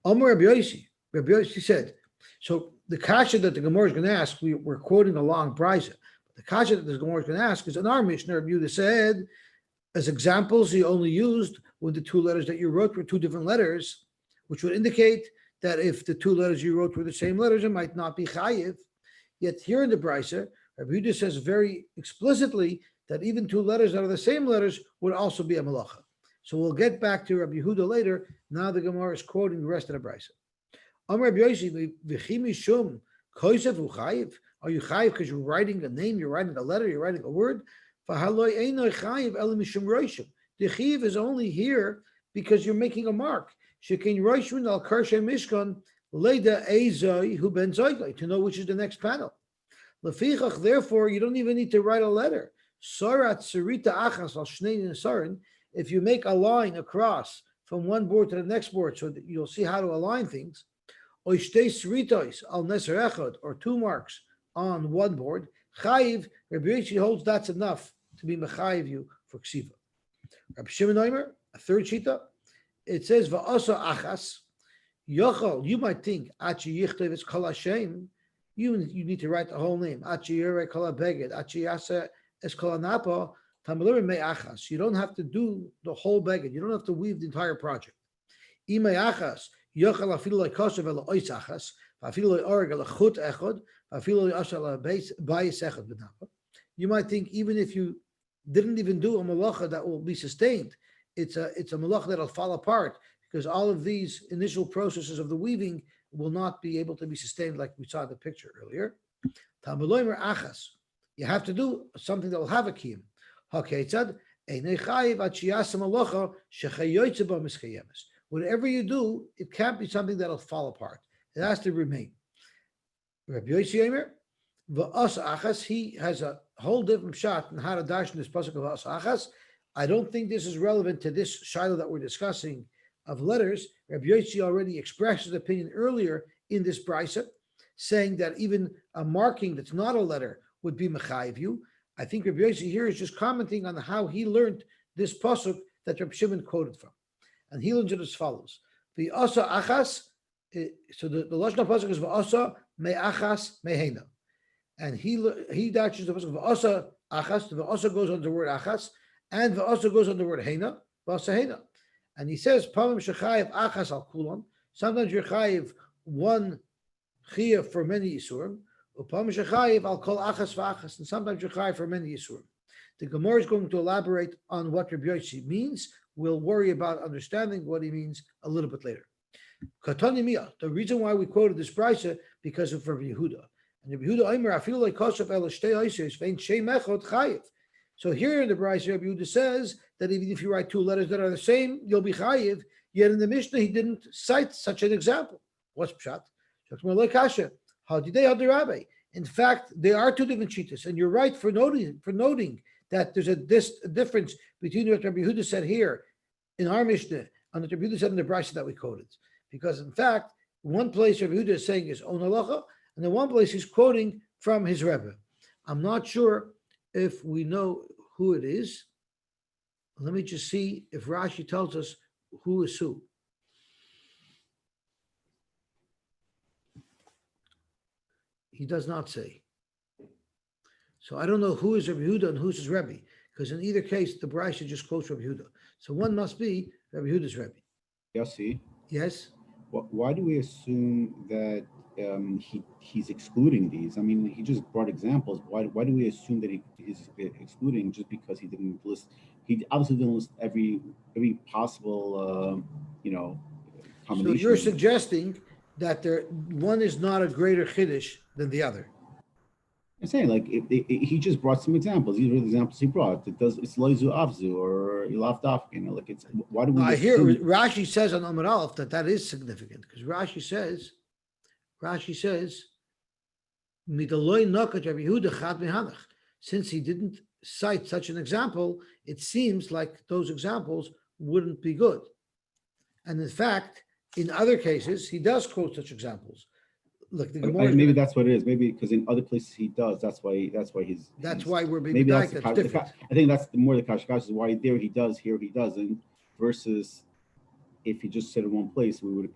Speaker 1: Amar Rabbi Yosy said, so the kasha that the Gemara is going to ask, we're quoting a long brisa. The kasha that the Gemara is going to ask is, in our Mishnah, Rabbi Yehuda said, as examples, he only used when the two letters that you wrote were two different letters, which would indicate that if the two letters you wrote were the same letters, it might not be chayiv. Yet here in the brisa, Rabbi Yehuda says very explicitly that even two letters that are the same letters would also be a malacha. So we'll get back to Rabbi Yehuda later. Now the Gemara is quoting the rest of the brisa. Amar Rabbi Yosy, v'chimi shum kosev uchayiv. Are you chayiv because you're writing a name, you're writing a letter, you're writing a word? V'haloi einoi chayiv ela mishum roishim. The chayiv is only here because you're making a mark. Shekin roishim al karshe mishkan leda ezoi hu ben zoigai, to know which is the next panel. Lefichach, therefore, you don't even need to write a letter. Sarat sarita achas al shnei nesarin. If you make a line across from one board to the next board, so that you'll see how to align things. Oishtei saritos al neser echad, or two marks on one board. Chayiv, Rabbi Yosy holds that's enough to be mechayiv you for ksiva. Rabbi Shimon Omer, a third shita, it says va'asa achas. Yochel, you might think achi yichtov is kol Hashem. You need to write the whole name. Achi yirei kol beged, achi yasa es kol anapa. You don't have to do the whole beged. You don't have to weave the entire project. You might think even if you didn't even do a malacha that will be sustained, it's a malacha that'll fall apart because all of these initial processes of the weaving will not be able to be sustained like we saw in the picture earlier. You have to do something that will have a kiyum. Whatever you do, it can't be something that'll fall apart. It has to remain. Rabbi Yosy Omer, v'asa achas, he has a whole different shot on how to dash in this pasuk of v'asa achas. I don't think this is relevant to this shiloh that we're discussing of letters. Rabbi Yosy already expressed his opinion earlier in this brisa, saying that even a marking that's not a letter would be mechayiv you. I think Rabbi Yosy here is just commenting on how he learned this pasuk that Rabbi Shimon quoted from. And he learns it as follows. The asa achas, so the lashon of pasuk is v'asa me'achas mehena. And he dashes the pasuk v'asa achas, the v'asa goes on the word achas, and v'asa goes on the word hena, v'asa hena. And he says, pamim shechayiv achas al kulam, sometimes you're chayiv one chiyah for many yisurim, upam shechayiv al kol achas v'achas, and sometimes you're chayiv for many yisurim. The Gemara is going to elaborate on what Rabbi Yosy means. We'll worry about understanding what he means a little bit later. Katani miyah, the reason why we quoted this brisa because of Rabbi Yehuda. And Rabbi Yehuda Omer afilu like kosav el shtei oisos vein shem echad chayiv. So here in the brisa, Rabbi Yehuda says that even if you write two letters that are the same, you'll be chayiv. Yet in the Mishnah, he didn't cite such an example. What's pshat? In fact, there are two different shitas, and you're right for noting that there's a difference between what Rabbi Yehuda said here in our Mishnah and what Rabbi Yehuda said in the brisa that we quoted. Because in fact, one place Rabbi Yehuda is saying his own halacha, and in one place he's quoting from his Rebbe. I'm not sure if we know who it is. Let me just see if Rashi tells us who is who. He does not say. So I don't know who is Rabbi Yehuda and who's his Rebbe, because in either case, the brisa just quotes Rabbi Yehuda. So one must be Rabbi Yehuda's Rebbe.
Speaker 5: Yosy,
Speaker 1: Yes?
Speaker 5: why do we assume that he's excluding these. I mean, he just brought examples. Why do we assume that he's excluding just because he didn't list? He obviously didn't list every possible
Speaker 1: So
Speaker 5: combination.
Speaker 1: you're suggesting that one is not a greater chiddush than the other.
Speaker 5: I'm saying, like, he just brought some examples. These are the examples he brought. It's loizu avzu or ilav dafkin. Like, it's why do we?
Speaker 1: I hear Rashi says on Amar Aleph that is significant because Rashi says, "Midaloi nakat Rabbi Yehuda chad mehanach." Since he didn't cite such an example, it seems like those examples wouldn't be good. And in fact, in other cases, he does quote such examples. Look, the Gemara.
Speaker 5: Maybe that's what it is. Maybe because in other places he does. That's why he's.
Speaker 1: That's why we're
Speaker 5: maybe
Speaker 1: that's
Speaker 5: different. I think that's more the kashkash is why there he does, here he doesn't. Versus, if he just said in one place, we would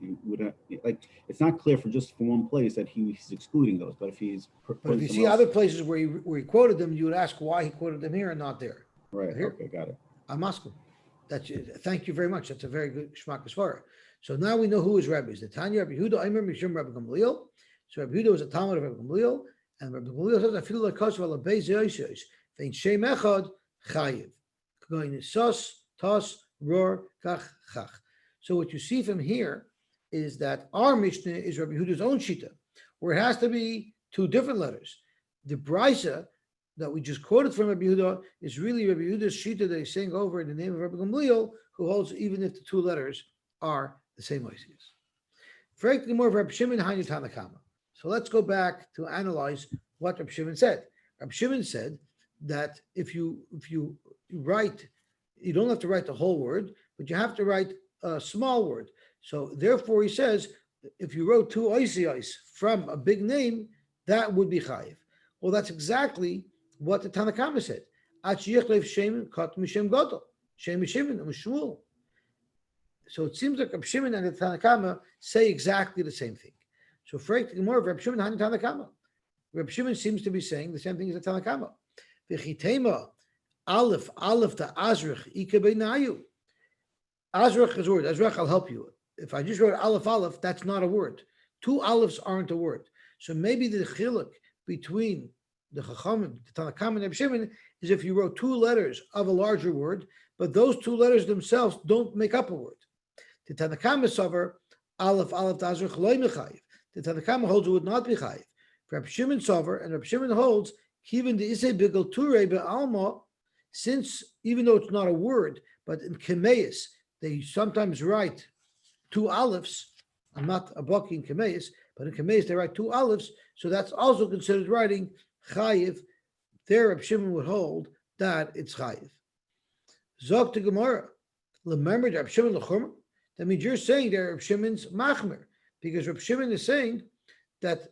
Speaker 5: like. It's not clear for one place that he's excluding those. But if he's.
Speaker 1: But if you see other places where he quoted them, you would ask why he quoted them here and not there.
Speaker 5: Right.
Speaker 1: Here.
Speaker 5: Okay. Got it.
Speaker 1: I'm asking. Thank you very much. That's a very good shmak svara. So now we know who his Rebbe is. The Tanya Rabbi Yehuda, Aimer Mishum Rabbi Gamliel. So Rabbi Yehuda was a Talmud of Rabbi Gamliel, and Rabbi Gamliel says, "I feel like kosher ala beis yoyos. Vein shem echad chayiv. Going sos tos ror kach chach." So what you see from here is that our Mishnah is Rabbi Yehuda's own shita, where it has to be two different letters. The brisa that we just quoted from Rabbi Yehuda is really Rabbi Yehuda's shita that he's saying over in the name of Rabbi Gamliel, who holds even if the two letters are the same Yosys. More of Rabbi Shimon Hainu Tanakama. So let's go back to analyze what Rabbi Shimon said. Rabbi Shimon said that if you write, you don't have to write the whole word, but you have to write a small word. So therefore, he says if you wrote two Yosys from a big name, that would be chayiv. Well, that's exactly what the Tanakama said. So it seems like Rabbi Shimon and the Tanakama say exactly the same thing. So Frank Gemara, Rabbi Shimon and Tanakama. Rabbi Shimon seems to be saying the same thing as the Tanakama. V'chitema aleph the azrich ike beinayu. Azrich is a word. Azrich, I'll help you. If I just wrote aleph, that's not a word. Two alephs aren't a word. So maybe the chiluk between the Chachamim, the Tanakama and Rabbi Shimon is if you wrote two letters of a larger word, but those two letters themselves don't make up a word. The Tanakama sover aleph azrich loy mechayiv. The Tanakama holds it would not be chayiv. Rabbi Shimon sover and Rabbi Shimon holds even the isay bigel ture be'alma, since even though it's not a word, but in Kemeis they sometimes write two aleph. I'm not a baki in Kemeis, but in Kemeis they write two aleph, so that's also considered writing chayiv. There Rabbi Shimon would hold that it's chayiv. Zog to Gemara, remember Rabbi Shimon l'chumr. That means you're saying that Rabbi Shimon's machmer, because Rabbi Shimon is saying that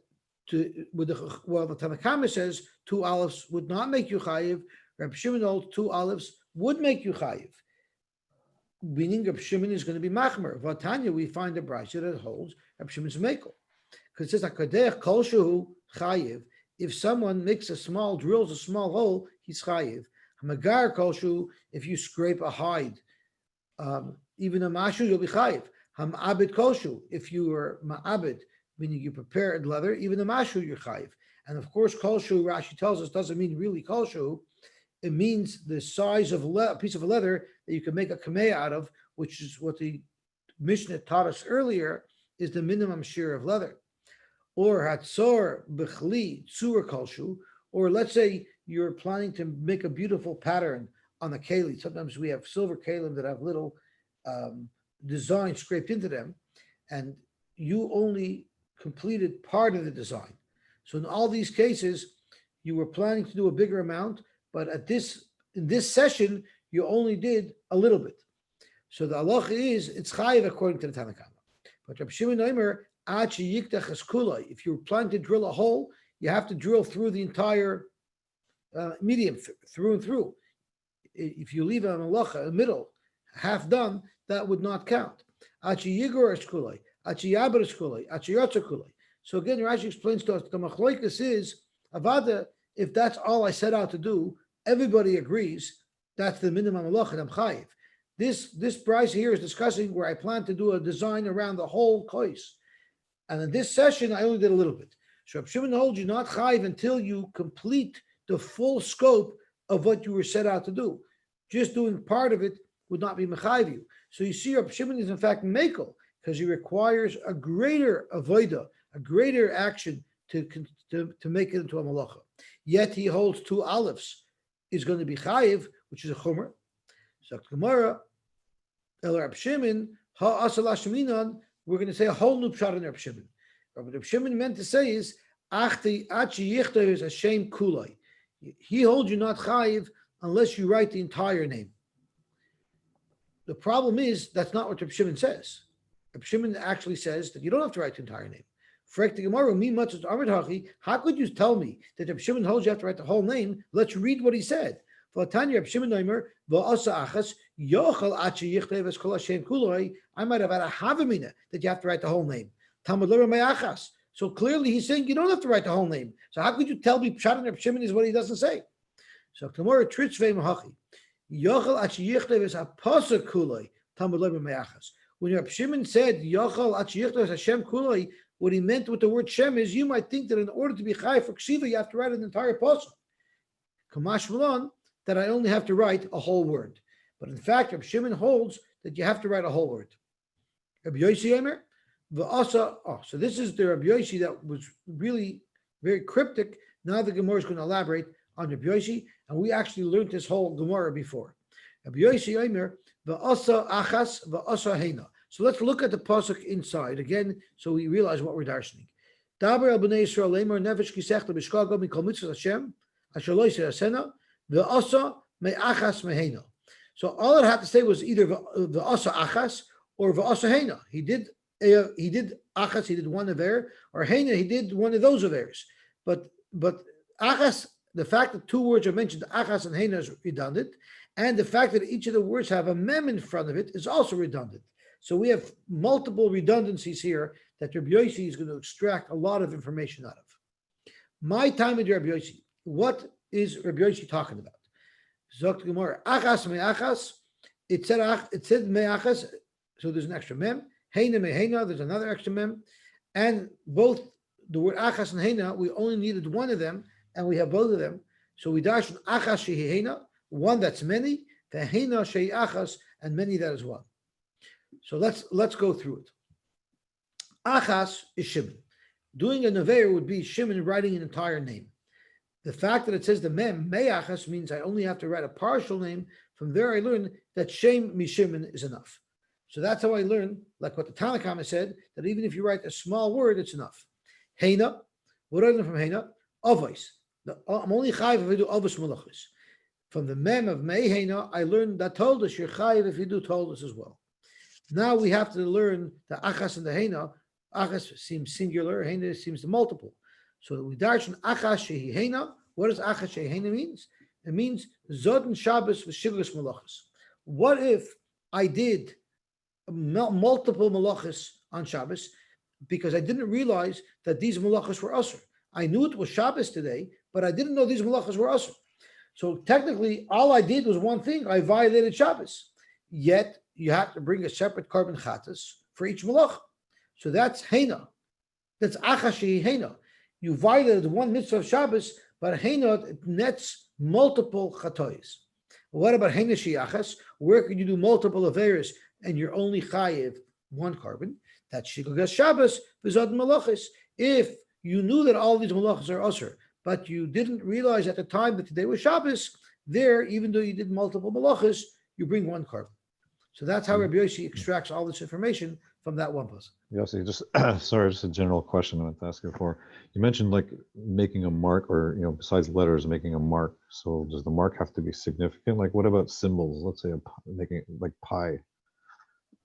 Speaker 1: the Tanakama says two alephs would not make you chayiv. Rabbi Shimon holds two alephs would make you chayiv. Meaning Rabbi Shimon is going to be machmer. Vatanya, we find a brayso that holds Rabbi Shimon's mekel, because it says Agudah kol shehu chayiv. If someone drills a small hole, he's chayiv. Hamagar kol shehu, if you scrape a hide, even a mashu, you'll be chayiv. Hamabed kol shehu, if you are ma'abed, meaning you prepared leather, even a mashu, you're chayiv. And of course, kol shehu, Rashi tells us, doesn't mean really kol shehu. It means the size of a piece of leather that you can make a kameh out of, which is what the Mishnah taught us earlier, is the minimum share of leather. Or hatzor b'chli tzur kolshu, or let's say you're planning to make a beautiful pattern on a keli. Sometimes we have silver kalim that have little designs scraped into them, and you only completed part of the design. So in all these cases, you were planning to do a bigger amount, but in this session, you only did a little bit. So the halacha is it's chayiv according to the Tanakama. But Rabbi Shimon Omer, if you're planning to drill a hole, you have to drill through the entire medium, through and through. If you leave a malacha in the middle, half done, that would not count. So again, Rashi explains to us the machloikas is avada. If that's all I set out to do, everybody agrees that's the minimum malacha and I'm chayiv. This price here is discussing where I plan to do a design around the whole kois. And in this session, I only did a little bit. So Reb Shimon holds you not chayiv until you complete the full scope of what you were set out to do. Just doing part of it would not be mechayiv you. So you see, Reb Shimon is in fact mekel because he requires a greater avodah, a greater action to make it into a malacha. Yet he holds 2 olives is going to be chayiv, which is a chomer. So Gemara, El Reb Shimon ha asal hashminan. We're going to say a whole new pshat in Reb Shimon. What Reb Shimon meant to say is achti achi yichta is Hashem kulai. He holds you not chayiv unless you write the entire name. The problem is that's not what Reb Shimon says. Reb Shimon actually says that you don't have to write the entire name. How could you tell me that Reb Shimon holds you have to write the whole name? Let's read what he said. I might have had a havamina that you have to write the whole name. So clearly he's saying you don't have to write the whole name. So how could you tell me Pshat and Reb Shimon is what he doesn't say? So tomorrow tritzvei mahachi. Yochel achi yichlev is a pasuk kuloi. Talmud leber me'achas. When Reb Shimon said Yochel achi yichlev is Hashem kuloi, what he meant with the word Shem is you might think that in order to be chai for ksiva you have to write an entire pasuk. Kamash Malon, that I only have to write a whole word. But in fact, Reb Shimon holds that you have to write a whole word. Rabbi Yosy Emer, so this is the Rabbi Yosy that was really very cryptic. Now the Gemara is going to elaborate on Rabbi Yosy, and we actually learned this whole Gemara before. Rabbi Yosy Emer, v'asa achas v'asa heina. So let's look at the pasuk inside again, so we realize what we're darshaning. Daber al bnei Yisrael lemer nefesh kisechta b'shkago mikol mitzvah Hashem asher lo yisei asena v'asa me'achas meheina. So all it had to say was either v'asa achas or v'asa heina. He did achas, he did one aver, or heina, he did one of those avers. But achas, the fact that 2 words are mentioned, achas and heina, is redundant, and the fact that each of the words have a mem in front of it is also redundant. So we have multiple redundancies here that Rabbi Yosy is going to extract a lot of information out of. My time with Rabbi Yosy, what is Rabbi Yosy talking about? Zokt Gemara, achas me'achas, it said me'achas, so there's an extra mem. Heina me'heina, there's another extra mem. And both the word achas and heina, we only needed one of them, and we have both of them. So we dash achas shehi heina, one that's many, the heina shehi achas, and many that is one. So let's go through it. Achas is Shimon. Doing a neveir would be Shimon writing an entire name. The fact that it says the mem me'achas means I only have to write a partial name. From there I learn that Shem Mishimon is enough. So that's how I learn, like what the Tanakhama said, that even if you write a small word, it's enough. Heina, what I learn from Heina? Avos. I'm only chayiv if I do avos malachos. From the mem of me'heina, I learned that told us you're chayiv if you do told us as well. Now we have to learn the achas and the heina. Achas seems singular, heina seems the multiple. So we darshan achas shehi heina. What does achas shehi heina means? It means zodin Shabbos v'shivus malachos. What if I did multiple malachos on Shabbos because I didn't realize that these malachos were usher? I knew it was Shabbos today, but I didn't know these malachos were usher. So technically, all I did was one thing: I violated Shabbos. Yet you have to bring a separate carbon chatas for each malach. So that's heina. That's achashi heina. You violated one mitzvah of Shabbos, but heina nets multiple chatois. What about heina shiachas? Where can you do multiple averes and you're only chayiv one carbon? That's shikogas Shabbos v'zod malachis. If you knew that all these malachas are usher, but you didn't realize at the time that today was Shabbos, there, even though you did multiple malachas, you bring one carbon. So that's how Rabbi Yosy extracts all this information from that one person.
Speaker 4: Yosy, just sorry, just a general question I meant to ask you before. You mentioned like making a mark, or besides letters, making a mark. So does the mark have to be significant? Like, what about symbols? Let's say making like pi.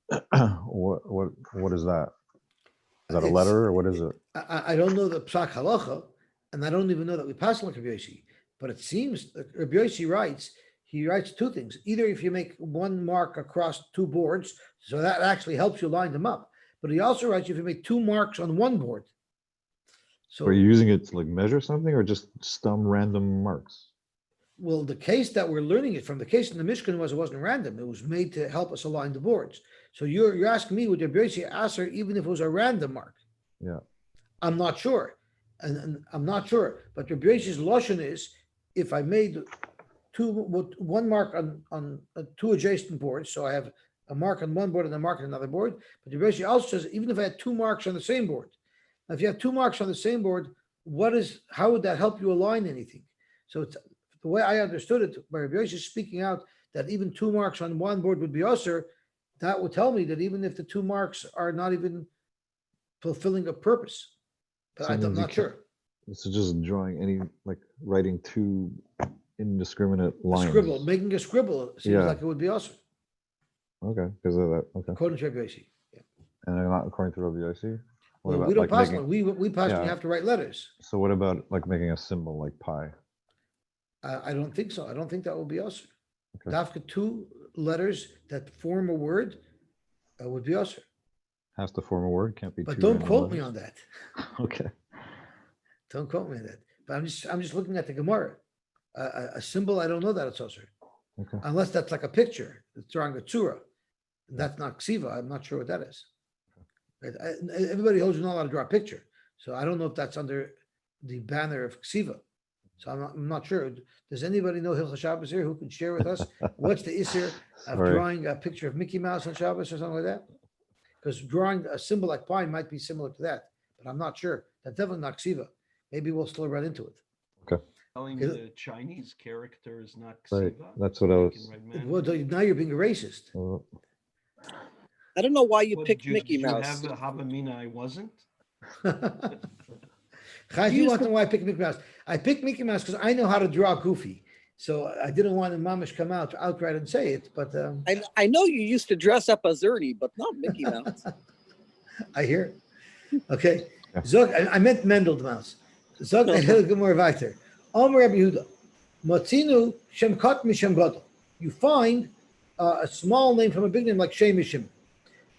Speaker 4: What is that? Is that a letter or what is it?
Speaker 1: I don't know the psak halacha, and I don't even know that we pass like Rabbi Yosy. But it seems that Rabbi Yosy writes. He writes 2 things. Either if you make one mark across 2 boards, so that actually helps you line them up. But he also writes if you make 2 marks on 1 board. So
Speaker 4: are you using it to like measure something or just some random marks?
Speaker 1: Well, the case that we're learning it from, the case in the Mishkan it wasn't random. It was made to help us align the boards. So you're asking me, would Rabbi Yosy answer even if it was a random mark?
Speaker 4: Yeah.
Speaker 1: I'm not sure. And I'm not sure. But Rabbi Yoshi's lashon is, if I made one mark on two adjacent boards, so I have a mark on one board and a mark on another board. But Rabbi Yoshi also says, even if I had two marks on the same board, now if you have two marks on the same board, how would that help you align anything? So it's, the way I understood it, by Rabbi Yossi speaking out that even two marks on one board would be usher, that would tell me that even if the two marks are not even fulfilling a purpose, but
Speaker 4: So it
Speaker 1: I'm
Speaker 4: means you
Speaker 1: not sure.
Speaker 4: So just drawing writing two indiscriminate
Speaker 1: A
Speaker 4: lines.
Speaker 1: scribble, making a scribble seems
Speaker 4: Yeah.
Speaker 1: like it would be usher,
Speaker 4: Okay, because of that. Okay.
Speaker 1: according to Rabbi Yossi. Yeah.
Speaker 4: And not according to Rabbi Yossi? What
Speaker 1: Well,
Speaker 4: about
Speaker 1: we don't pass
Speaker 4: making,
Speaker 1: one. We pass when
Speaker 4: yeah.
Speaker 1: you have to write letters.
Speaker 4: so what about making a symbol like pi?
Speaker 1: I don't think so. I don't think that will be usher.
Speaker 4: Okay.
Speaker 1: Dafka two letters that form a word would be usher.
Speaker 4: Has to form a word, can't be
Speaker 1: But
Speaker 4: two
Speaker 1: don't
Speaker 4: random
Speaker 1: quote me
Speaker 4: letters?
Speaker 1: on that.
Speaker 4: Okay.
Speaker 1: Don't quote me on that. But I'm just looking at the Gemara. A symbol, I don't know that it's usher.
Speaker 4: Okay.
Speaker 1: Unless that's like a picture. It's drawing a tzura. That's not ksiva. I'm not sure what that is. Right? Everybody holds you're not allowed to draw a picture. So I don't know if that's under the banner of ksiva. So I'm not sure. Does anybody know Hilchah Shabbos here who can share with us what's the isser of
Speaker 4: Sorry.
Speaker 1: drawing a picture of Mickey Mouse on Shabbos or something like that? Because drawing a symbol like pi might be similar to that, but I'm not sure. That's definitely not ksiva. Maybe we'll still run into it.
Speaker 6: Telling
Speaker 1: Okay.
Speaker 6: the Chinese character is not
Speaker 4: Right,
Speaker 6: ksiva.
Speaker 4: that's what I
Speaker 6: They
Speaker 4: was-
Speaker 6: can write man-
Speaker 1: Well, now you're being a racist.
Speaker 4: Well,
Speaker 3: I don't know why you
Speaker 6: What,
Speaker 3: picked
Speaker 6: did you-
Speaker 3: Mickey
Speaker 6: did you
Speaker 3: Mouse.
Speaker 6: have a Havamina I wasn't?
Speaker 1: Chai, you want to know why I picked Mickey Mouse? I picked Mickey Mouse because I know how to draw Goofy. So I didn't want Mamish come out outright and say it, but
Speaker 3: I know you used to dress up as Ernie, but not Mickey Mouse.
Speaker 1: I hear. Okay.
Speaker 4: Yeah.
Speaker 1: Zog, I meant Mendel the mouse. Zog Gemor weiter. Omer Rabbi Yehuda. Motzinu Shem Kot Mishem Gadol. You find a small name from a big name like Shem Mishim.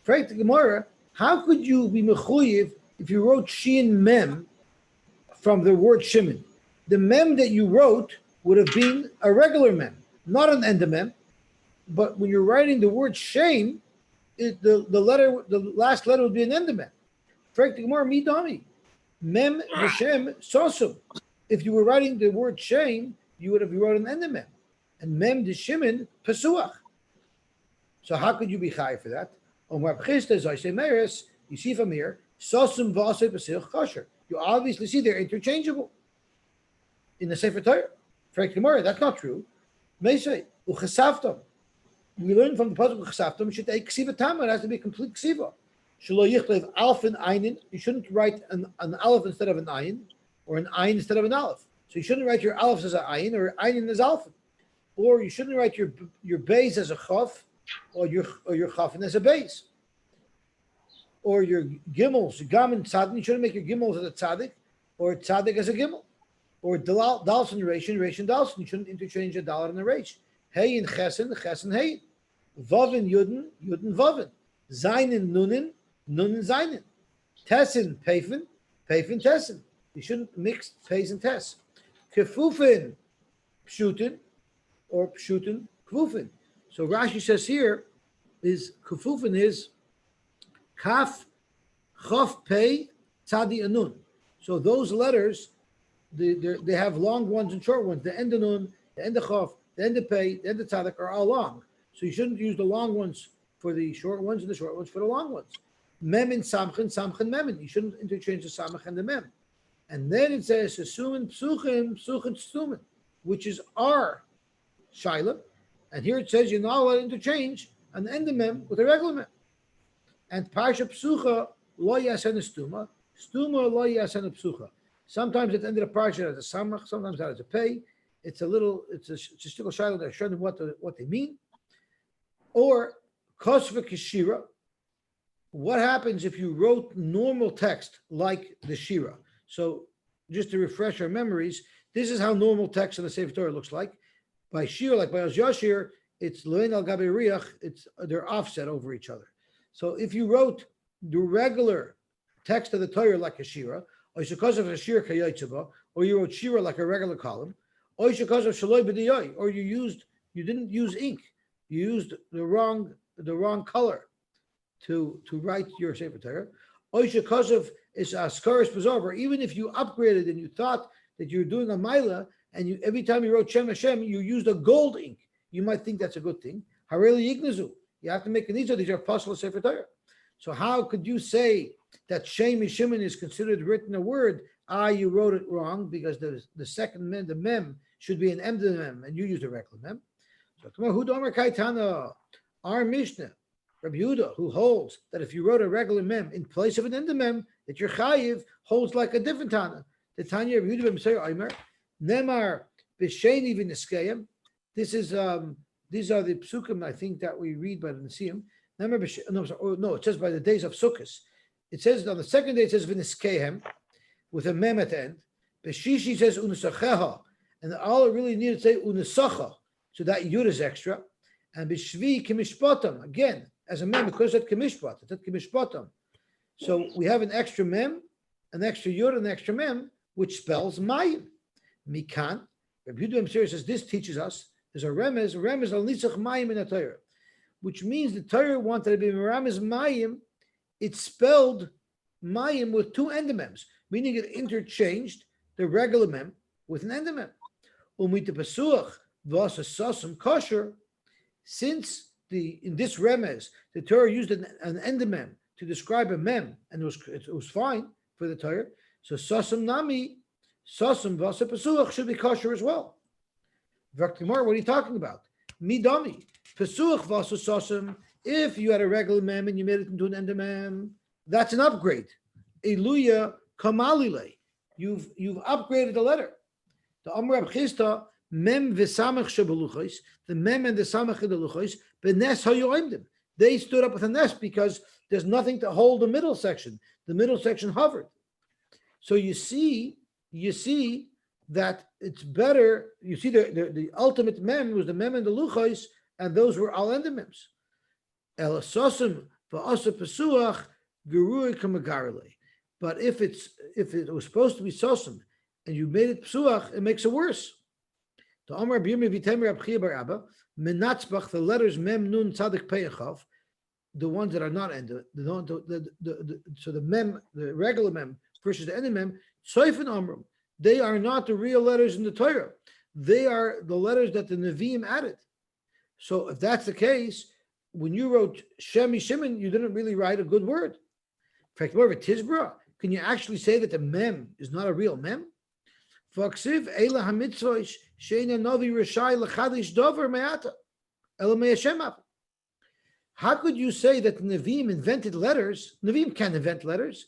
Speaker 1: Fragt the Gemara, how could you be mechuyev if you wrote Shin Mem from the word Shimon? The Mem that you wrote would have been a regular Mem, not an endemem. But when you're writing the word Shem, the last letter would be an endemem. Fragt the Gemara, mi dami. Mem v'shem sosum. If you were writing the word Shem, you would have wrote an endemem. And Mem de Shimon pesuach. So how could you be chai for that? You see from here, sosum v'aseh pesich kosher. You obviously see they're interchangeable in the Sefer Torah. Fragt the Gemara, that's not true. Meisei uchesaftam. We learn from the pasuk uchesaftam should take ksiva tama. It has to be a complete ksiva. Shelo yichlev alf and ayin. You shouldn't write an aleph instead of an ayin, or an ayin instead of an aleph. So you shouldn't write your aleph as an ayin or ayin as alpha, or you shouldn't write your beis as a chaf, or your chafin as a beis, or your gimels gam and tzaddik. You shouldn't make your gimels as a tzaddik, or tzaddik as a gimel, or dalson ration dalson. You shouldn't interchange a dollar and a resh. Hey and chesen hey, vavin yudin vavin, zayin nunin zayin, tesin peifin tesin. You shouldn't mix peis and tes. Kefufin pshutin or pshutin kfufin. So Rashi says here is kefufin is kaf chaf pei tzadi anun. So those letters they have long ones and short ones. The end of nun, the end of chaf, the end of pei, the end of tzadik are all long. So you shouldn't use the long ones for the short ones and the short ones for the long ones. Mem and samchen memin. You shouldn't interchange the samach and the mem. And then it says Sumin Psuchim Sumin, which is our Shaila. And here it says you're not allowed to interchange an endemem with a regular mem. And Parsha Psucha lo yasen stuma lo yasen psucha. Sometimes at the end of the parsha as a samach, sometimes that as a pay. It's a still Shaila that showing what they mean. Or Kosva Kishira. What happens if you wrote normal text like the Shira? So just to refresh our memories, this is how normal text in the Sefer Torah looks like. By Shir, like by Oz Yashir, it's Loin al Gabi Riach, they're offset over each other. So if you wrote the regular text of the Torah like a Shira, or because of a Shir Kayaitzuba, or you wrote Shira like a regular column, or because of Shaloi B'diyai, or you didn't use ink, you used the wrong color to write your Sefer Torah, or because of is askaris was over. Even if you upgraded and you thought that you're doing a Maila, and you every time you wrote Shem Hashem, you used a gold ink, you might think that's a good thing. Hareli Yignazu. You have to make an These are Apostle Sefer Torah. So how could you say that Shem Yishimin is considered written a word? You wrote it wrong because the second mem, the mem, should be an mem, and you used a regular mem. So Hudomer Kaitana, our Mishnah, Rabbi Yehuda, who holds that if you wrote a regular mem in place of an endemem, that your chayiv holds like a different Tana. The Tanya Rabbi Yehuda b'Mesayir Omer, Nemar b'Sheni v'Niskayim. This is these are the psukim I think that we read by the Nesiim. No, it says by the days of Sukkot. It says on the second day it says v'Niskayim with a mem at the end. B'Shishi says unesacheha, and all it really needed to say unesacha, so that yud is extra. And b'Shvi kimishpatam again as a mem because it said kimishpat. It said kimishpatam. So we have an extra mem, an extra yud, an extra mem, which spells mayim. Mikan. Rabbi Yehuda B'Mesayir says this teaches us there's a remez al nitzach mayim in the Torah, which means the Torah wanted to be meramez mayim. It spelled mayim with two endemems, meaning it interchanged the regular mem with an endemem. Umita pesuach v'asa sasam kosher. Since in this remez the Torah used an endemem to describe a mem, and it was fine for the Torah. So sasam nami, sasam v'asa pesuach should be kosher as well. V'aktimar, what are you talking about? Midami pesuach v'asa sasam. If you had a regular mem and you made it into an endemem, that's an upgrade. Eluya kamalile. You've upgraded the letter. The Amr Abchista mem v'samach shebeluchos. The mem and the samach in the luchos benes hayoimdim. They stood up with a nest because there's nothing to hold the middle section. The middle section hovered. So you see that it's better. You see the ultimate mem was the mem and the luchos, and those were all endemems. El sosim v'asa pesuach gerui kamagarle. But if it was supposed to be sosim and you made it psuach, it makes it worse. The Amar B'Yirmi V'Temer Abchia Bar Abba Menatzbach, the letters Mem Nun Tzadik Peyachav, the ones that are not ended, so the mem, the regular mem versus the end mem, Soifen Amram, they are not the real letters in the Torah. They are the letters that the Nevi'im added. So if that's the case, when you wrote Shem Yishimin, you didn't really write a good word. In fact, more of a Tizbra. Can you actually say that the mem is not a real mem? V'aksiv eila hamitzvosh sheina novi rishai lechadish dover me'ata ela me'ashemav. How could you say that the Nevi'im invented letters? Nevi'im can't invent letters.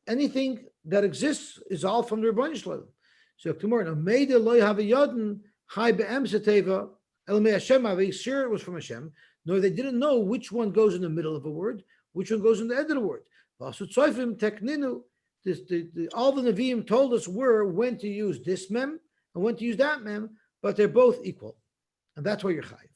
Speaker 1: Anything that exists is all from the Rebbeinu Shalom. So tomorrow, meida loy havayodin hai be'em seteva ela me'ashemav. Sure, it was from Hashem. No, they didn't know which one goes in the middle of a word, which one goes in the end of the word. All the Nevi'im told us when to use this mem and when to use that mem, but they're both equal. And that's why you're chayiv.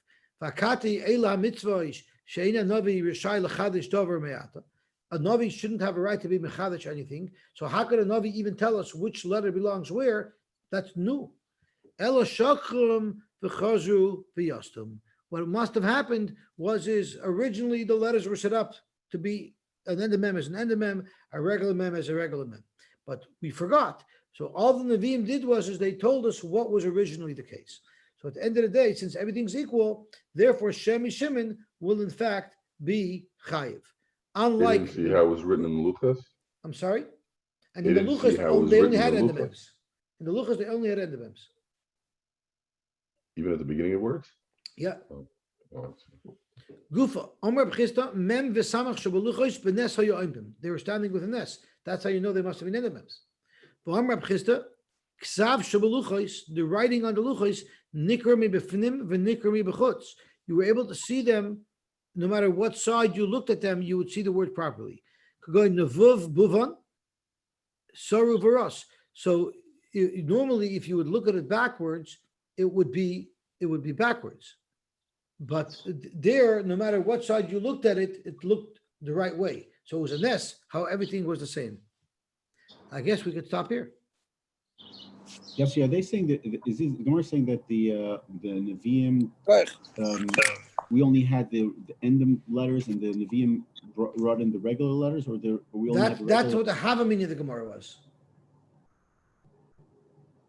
Speaker 1: A Navi shouldn't have a right to be mechadish anything. So how could a Navi even tell us which letter belongs where? That's new. What must have happened is originally the letters were set up to be an endemem is an endemem, a regular mem is a regular mem. But we forgot. So all the Nevi'im did was they told us what was originally the case. So at the end of the day, since everything's equal, therefore Shem Yishimin will in fact be chayiv. Unlike
Speaker 7: you didn't see how it was written in the Luchas?
Speaker 1: I'm sorry? And
Speaker 7: You
Speaker 1: in the
Speaker 7: didn't see
Speaker 1: Luchas,
Speaker 7: how it was
Speaker 1: they only
Speaker 7: written
Speaker 1: had
Speaker 7: in the
Speaker 1: endemems. In the Luchas, they only had endemems.
Speaker 7: Even at the beginning of words?
Speaker 1: Yeah.
Speaker 7: Oh, I see.
Speaker 1: Gufa, Omer B'chista, Mem v'samach shebeluchos b'nes hayoimim. They were standing with a nes. That's how you know they must have been endemems. Omer B'chista, Ksav shebeluchos, the writing on the luchos, nikra mi b'fnim v'nikra mi b'chutz. You were able to see them, no matter what side you looked at them, you would see the word properly. Going nevuv buvan, saru v'ros. So normally, if you would look at it backwards, it would be backwards. But there, no matter what side you looked at it, it looked the right way. So it was a nes, how everything was the same. I guess we could stop here.
Speaker 5: Yes, yeah, they saying that is Gemara saying that the Nevi'im
Speaker 3: Right.
Speaker 5: we only had the endem letters and the Nevi'im brought in the regular letters, or we only had the
Speaker 1: That's
Speaker 5: regular?
Speaker 1: what the Havamina of the Gemara was.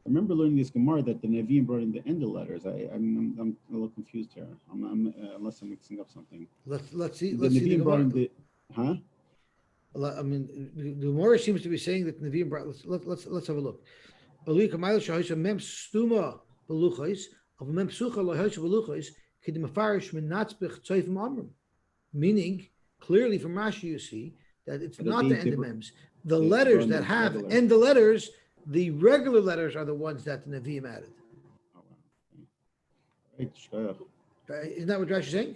Speaker 5: I remember learning this Gemara that the Nevi'im brought in the endem letters. I'm a little confused here. Unless I'm mixing up something.
Speaker 1: Let's see.
Speaker 5: The
Speaker 1: Let's see the
Speaker 5: Nevi'im brought in
Speaker 1: Gemara.
Speaker 5: the, huh?
Speaker 1: I mean, the Gemara seems to be saying that Nevi'im brought. Let's have a look. Meaning, clearly from Rashi you see that it's
Speaker 5: But
Speaker 1: not
Speaker 5: they-
Speaker 1: the
Speaker 5: they
Speaker 1: end of
Speaker 5: br-
Speaker 1: mems. The
Speaker 5: they
Speaker 1: letters
Speaker 5: brought
Speaker 1: that
Speaker 5: in
Speaker 1: have
Speaker 5: regular.
Speaker 1: end the letters, the regular letters are the ones that the Nevi'im added.
Speaker 5: Oh, wow. Right, shkoyach.
Speaker 1: Isn't that what Rashi is saying?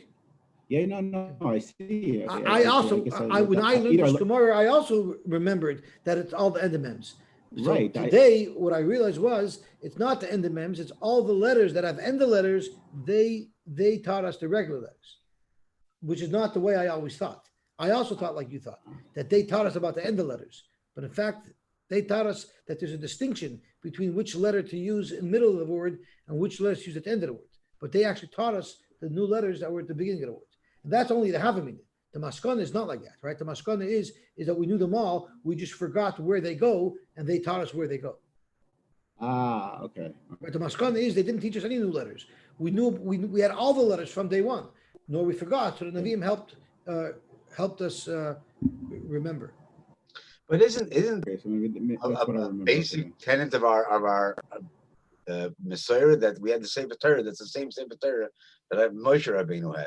Speaker 5: Yeah, no, I see.
Speaker 1: When
Speaker 5: guess
Speaker 1: I learned this Gemara, I also remembered that it's all the end of mems. So
Speaker 5: Right,
Speaker 1: today, what I realized was it's not the end of mems, it's all the letters that have end of letters, they taught us the regular letters, which is not the way I always thought. I also thought like you thought, that they taught us about the end of letters. But in fact, they taught us that there's a distinction between which letter to use in the middle of the word and which letters to use at the end of the word. But they actually taught us the new letters that were at the beginning of the word. And that's only the Havamina. The Maskana is not like that, right? The Maskana is that we knew them all, we just forgot where they go, and they taught us where they go.
Speaker 5: Okay.
Speaker 1: But the Maskana is they didn't teach us any new letters. We knew we had all the letters from day one, nor we forgot. So the Nevi'im helped us remember.
Speaker 8: But isn't
Speaker 5: Okay, so maybe that's what I
Speaker 8: a
Speaker 5: remember.
Speaker 8: basic tenet of our Messiah that we had the Sefer Torah? That's the same Sefer Torah that Moshe Rabbeinu had.